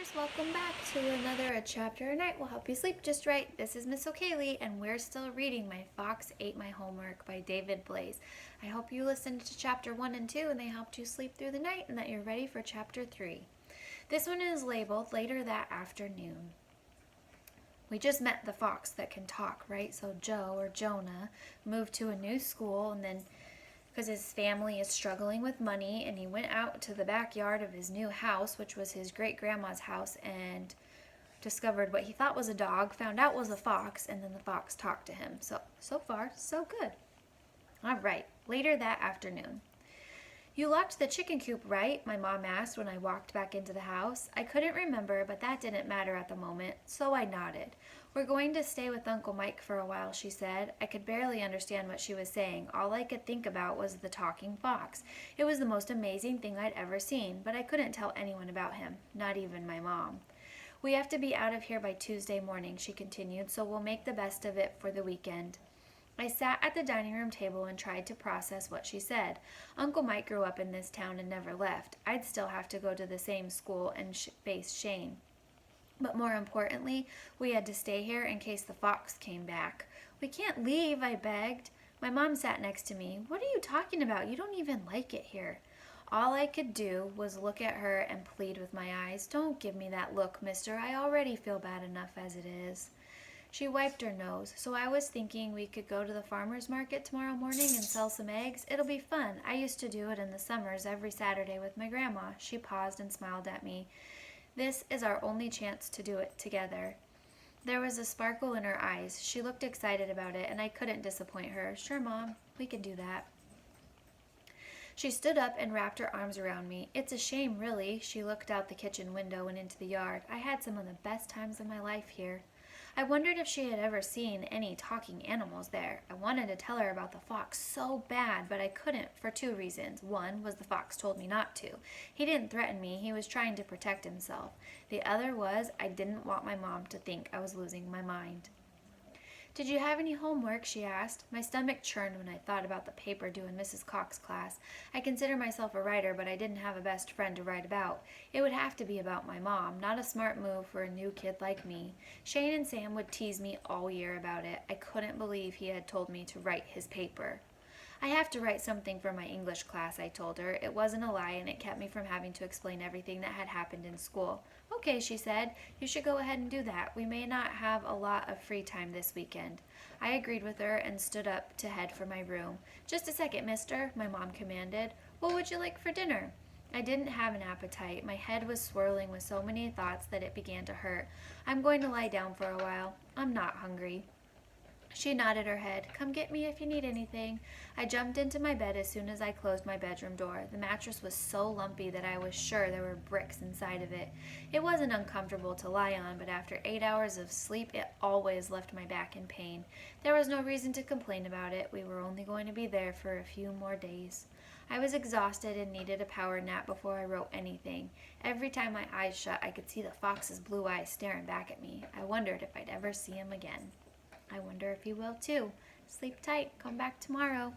listeners, welcome back to another A Chapter a Night will help you sleep just right. This is Miss O'Kaylee, and we're still reading My Fox Ate My Homework by David Blaze. I hope you listened to Chapter 1 and 2 and they helped you sleep through the night and that you're ready for Chapter 3. This one is labeled Later That Afternoon. We just met the fox that can talk, right? So Joe, or Jonah, moved to a new school, and then because his family is struggling with money, and he went out to the backyard of his new house, which was his great-grandma's house, and discovered what he thought was a dog, found out was a fox, and then the fox talked to him. So far, so good. All right, later that afternoon. "You locked the chicken coop, right?" my mom asked when I walked back into the house. I couldn't remember, but that didn't matter at the moment, so I nodded. "We're going to stay with Uncle Mike for a while," she said. I could barely understand what she was saying. All I could think about was the talking fox. It was the most amazing thing I'd ever seen, but I couldn't tell anyone about him, not even my mom. "We have to be out of here by Tuesday morning," she continued, "so we'll make the best of it for the weekend." I sat at the dining room table and tried to process what she said. Uncle Mike grew up in this town and never left. I'd still have to go to the same school and face Shane. But more importantly, we had to stay here in case the fox came back. "We can't leave," I begged. My mom sat next to me. "What are you talking about? You don't even like it here." All I could do was look at her and plead with my eyes. "Don't give me that look, mister. I already feel bad enough as it is." She wiped her nose. "So I was thinking we could go to the farmer's market tomorrow morning and sell some eggs. It'll be fun. I used to do it in the summers every Saturday with my grandma." She paused and smiled at me. "This is our only chance to do it together." There was a sparkle in her eyes. She looked excited about it, and I couldn't disappoint her. "Sure, Mom, we can do that." She stood up and wrapped her arms around me. "It's a shame, really." She looked out the kitchen window and into the yard. "I had some of the best times of my life here." I wondered if she had ever seen any talking animals there. I wanted to tell her about the fox so bad, but I couldn't for two reasons. One was the fox told me not to. He didn't threaten me. He was trying to protect himself. The other was I didn't want my mom to think I was losing my mind. "Did you have any homework?" she asked. My stomach churned when I thought about the paper due in Mrs. Cox's class. I consider myself a writer, but I didn't have a best friend to write about. It would have to be about my mom, not a smart move for a new kid like me. Shane and Sam would tease me all year about it. I couldn't believe he had told me to write his paper. "I have to write something for my English class," I told her. It wasn't a lie, and it kept me from having to explain everything that had happened in school. "Okay," she said. "You should go ahead and do that. We may not have a lot of free time this weekend." I agreed with her and stood up to head for my room. "Just a second, mister," my mom commanded. "What would you like for dinner?" I didn't have an appetite. My head was swirling with so many thoughts that it began to hurt. "I'm going to lie down for a while. I'm not hungry." She nodded her head. "Come get me if you need anything." I jumped into my bed as soon as I closed my bedroom door. The mattress was so lumpy that I was sure there were bricks inside of it. It wasn't uncomfortable to lie on, but after 8 hours of sleep, it always left my back in pain. There was no reason to complain about it. We were only going to be there for a few more days. I was exhausted and needed a power nap before I wrote anything. Every time my eyes shut, I could see the fox's blue eyes staring back at me. I wondered if I'd ever see him again. I wonder if you will too. Sleep tight. Come back tomorrow.